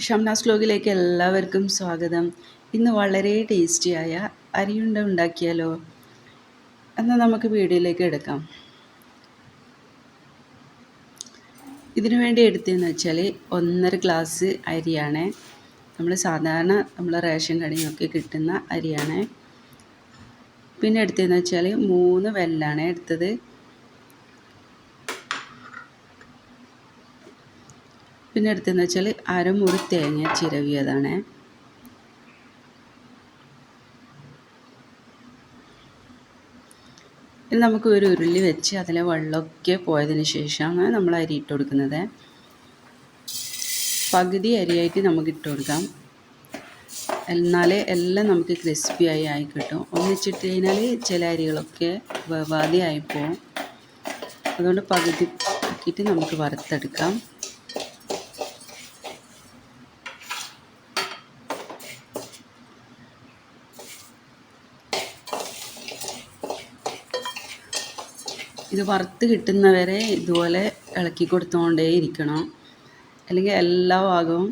ഷംനാസ് വ്ലോഗിലേക്ക് എല്ലാവർക്കും സ്വാഗതം. ഇന്ന് വളരെ ടേസ്റ്റിയായ അരിയുണ്ട ഉണ്ടാക്കിയാലോ? എന്നാൽ നമുക്ക് വീഡിയോയിലേക്ക് എടുക്കാം. ഇതിനു വേണ്ടി എടുത്തതെന്ന് വെച്ചാൽ 1.5 ഗ്ലാസ് അരിയാണ്. നമ്മൾ റേഷൻ കടയിൽ നിന്നൊക്കെ കിട്ടുന്ന അരിയാണ്. പിന്നെ എടുത്തതെന്ന് വെച്ചാൽ 3 വെല്ലാണ് എടുത്തത്. പിന്നെ എടുത്തതെന്ന് വെച്ചാൽ അരമുറി തേങ്ങ ചിരവിയതാണ്. ഇനി നമുക്ക് ഒരു ഉരുളി വെച്ച് അതിലെ വെള്ളമൊക്കെ പോയതിന് ശേഷമാണ് നമ്മൾ അരി ഇട്ട് കൊടുക്കുന്നത്. പകുതി അരിയായിട്ട് നമുക്ക് ഇട്ട് കൊടുക്കാം. എന്നാലേ എല്ലാം നമുക്ക് ക്രിസ്പിയായി ആയി കിട്ടും. ഒന്നിച്ചിട്ട് കഴിഞ്ഞാൽ ചില അരികളൊക്കെ വേവാതെ ആയിപ്പോവും. അതുകൊണ്ട് പകുതി ആക്കിയിട്ട് നമുക്ക് വറുത്തെടുക്കാം. ഇത് വറുത്ത് കിട്ടുന്നവരെ ഇതുപോലെ ഇളക്കി കൊടുത്തുകൊണ്ടേ ഇരിക്കണം. അല്ലെങ്കിൽ എല്ലാ ഭാഗവും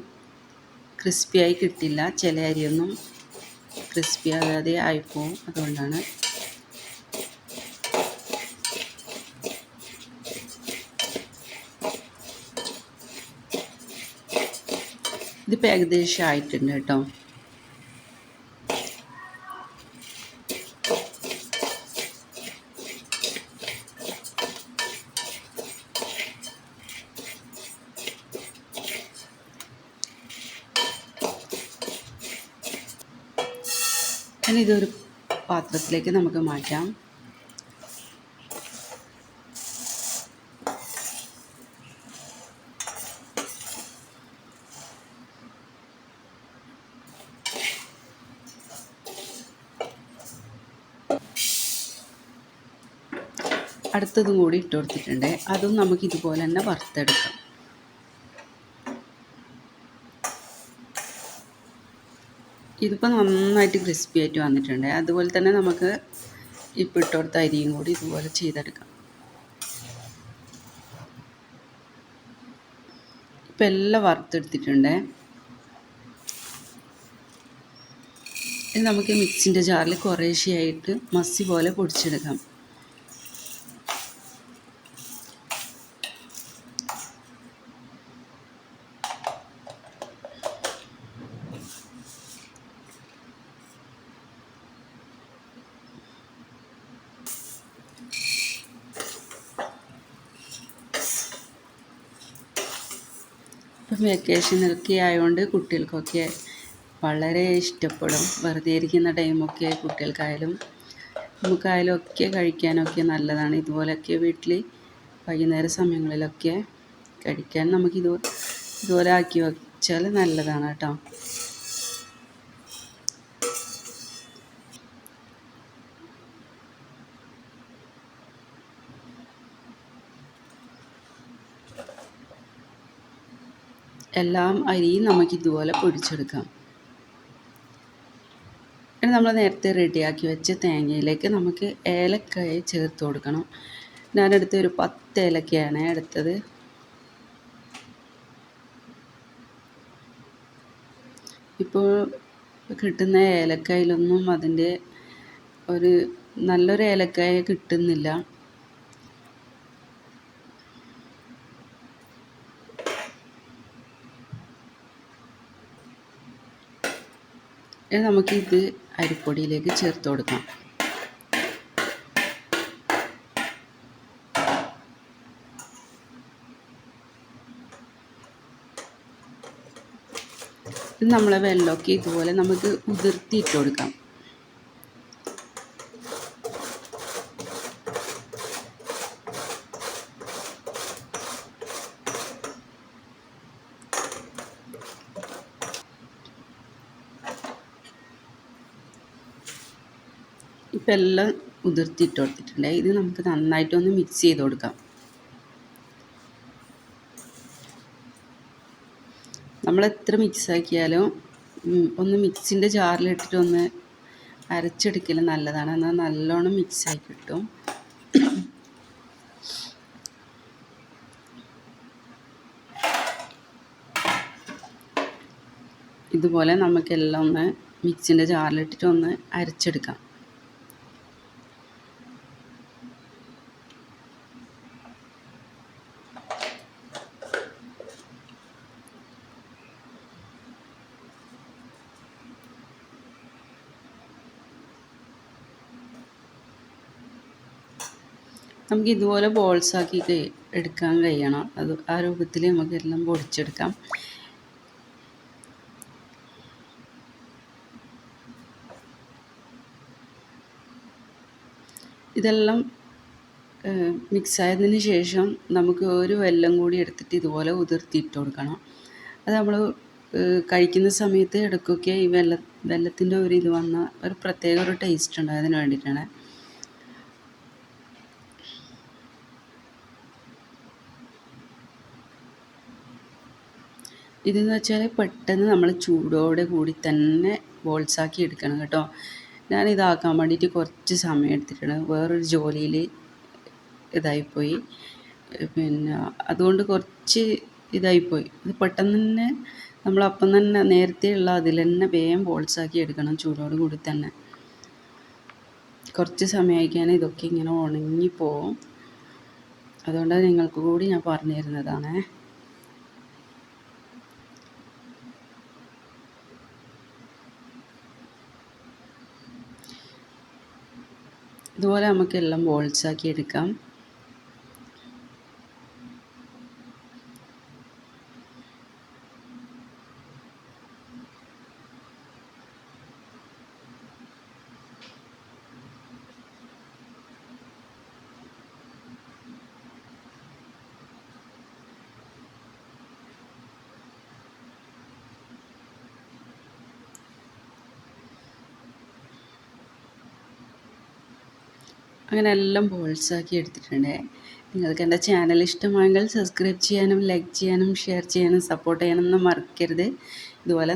ക്രിസ്പിയായി കിട്ടില്ല. ചില അരിയൊന്നും ക്രിസ്പി ആകാതെ ആയിപ്പോവും. അതുകൊണ്ടാണ് ഇതിപ്പോൾ ഏകദേശം ആയിട്ടുണ്ട് കേട്ടോ. ഇനി ഇതൊരു പാത്രത്തിലേക്ക് നമുക്ക് മാറ്റാം. അടുത്തതും കൂടി ഇട്ട് കൊടുത്തിട്ടുണ്ട്. അതും നമുക്ക് ഇതുപോലെ തന്നെ വറുത്തെടുക്കാം. ഇതിപ്പോൾ നന്നായിട്ട് ക്രിസ്പി ആയിട്ട് വന്നിട്ടുണ്ട്. അതുപോലെ തന്നെ നമുക്ക് ഇപ്പോൾ ഇട്ട് കൊടുത്ത അരിയും കൂടി ഇതുപോലെ ചെയ്തെടുക്കാം. ഇപ്പം എല്ലാം വറുത്തെടുത്തിട്ടുണ്ട്. ഇനി നമുക്ക് മിക്സിൻ്റെ ജാറിൽ കുറേശ്ശെയായിട്ട് മസി പോലെ പൊടിച്ചെടുക്കാം. ഇപ്പം വെക്കേഷനൊക്കെ ആയതുകൊണ്ട് കുട്ടികൾക്കൊക്കെ വളരെ ഇഷ്ടപ്പെടും. വെറുതെ ഇരിക്കുന്ന ടൈമൊക്കെ കുട്ടികൾക്കായാലും നമുക്കായാലും ഒക്കെ കഴിക്കാനൊക്കെ നല്ലതാണ്. ഇതുപോലെയൊക്കെ വീട്ടിൽ വൈകുന്നേര സമയങ്ങളിലൊക്കെ കഴിക്കാൻ ഇതുപോലെ ആക്കി വെച്ചാൽ നല്ലതാണ് കേട്ടോ. എല്ലാം അരിയും നമുക്കിതുപോലെ പൊടിച്ചെടുക്കാം. ഇനി നമ്മൾ നേരത്തെ റെഡിയാക്കി വെച്ച തേങ്ങയിലേക്ക് നമുക്ക് ഏലക്കായ ചേർത്ത് കൊടുക്കണം. ഞാനെടുത്ത ഒരു 10 ഏലക്കയാണ് എടുത്തത്. ഇപ്പോൾ കിട്ടുന്ന ഏലക്കായിലൊന്നും അതിൻ്റെ ഒരു നല്ലൊരു ഏലക്കായ കിട്ടുന്നില്ല. ഇനി നമുക്കിത് അരിപ്പൊടിയിലേക്ക് ചേർത്ത് കൊടുക്കാം. ഇത് നമ്മളെ വെള്ളമൊക്കെ ഇതുപോലെ നമുക്ക് ഉതിർത്തിയിട്ട് കൊടുക്കാം. ഇപ്പം എല്ലാം ഉതിർത്തിയിട്ട് കൊടുത്തിട്ടുണ്ട്. ഇത് നമുക്ക് നന്നായിട്ടൊന്ന് മിക്സ് ചെയ്ത് കൊടുക്കാം. നമ്മളെത്ര മിക്സാക്കിയാലും ഒന്ന് മിക്സിൻ്റെ ജാറിലിട്ടിട്ട് ഒന്ന് അരച്ചെടുക്കൽ നല്ലതാണ്. എന്നാൽ നല്ലോണം മിക്സായി കിട്ടും. ഇതുപോലെ നമുക്കെല്ലാം ഒന്ന് മിക്സിൻ്റെ ജാറിലിട്ടിട്ട് ഒന്ന് അരച്ചെടുക്കാം. നമുക്ക് ഇതുപോലെ ബോൾസാക്കി എടുക്കാൻ കഴിയണം. അത് ആ രൂപത്തിൽ നമുക്കെല്ലാം പൊടിച്ചെടുക്കാം. ഇതെല്ലാം മിക്സായതിന് ശേഷം നമുക്ക് ഒരു വെല്ലം കൂടി എടുത്തിട്ട് ഇതുപോലെ ഉതിർത്തിയിട്ട് കൊടുക്കണം. അത് നമ്മൾ കഴിക്കുന്ന സമയത്ത് ഇടയ്ക്കൊക്കെ ഈ വെല്ലത്തിൻ്റെ ഒരു ഇത് വന്ന ഒരു പ്രത്യേക ഒരു ടേസ്റ്റ് ഉണ്ട്. അതിന് വേണ്ടിയിട്ടാണ്. ഇതെന്ന് വെച്ചാൽ പെട്ടെന്ന് നമ്മൾ ചൂടോടെ കൂടി തന്നെ ബോൾസാക്കി എടുക്കണം കേട്ടോ. ഞാനിതാക്കാൻ വേണ്ടിയിട്ട് കുറച്ച് സമയം എടുത്തിട്ടുണ്ട്. വേറൊരു ജോലിയിൽ ഇതായിപ്പോയി. പിന്നെ അതുകൊണ്ട് കുറച്ച് ഇതായിപ്പോയി. ഇത് പെട്ടെന്ന് തന്നെ നമ്മളപ്പം തന്നെ നേരത്തെ ഉള്ള അതിൽ തന്നെ വേഗം ബോൾസാക്കി എടുക്കണം ചൂടോട് കൂടി തന്നെ. കുറച്ച് സമയമായിക്കാൻ ഇതൊക്കെ ഇങ്ങനെ ഉണങ്ങിപ്പോവും. അതുകൊണ്ട് നിങ്ങൾക്ക് കൂടി ഞാൻ പറഞ്ഞു തരുന്നതാണ്. ഇതുപോലെ നമുക്കെല്ലാം ബോൾസാക്കി എടുക്കാം. അങ്ങനെ എല്ലാം ബോൾസാക്കി എടുത്തിട്ടുണ്ട്. നിങ്ങൾക്ക് എൻ്റെ ചാനൽ ഇഷ്ടമായെങ്കിൽ സബ്സ്ക്രൈബ് ചെയ്യാനും ലൈക്ക് ചെയ്യാനും ഷെയർ ചെയ്യാനും സപ്പോർട്ട് ചെയ്യാനൊന്നും മറക്കരുത്. ഇതുപോലെ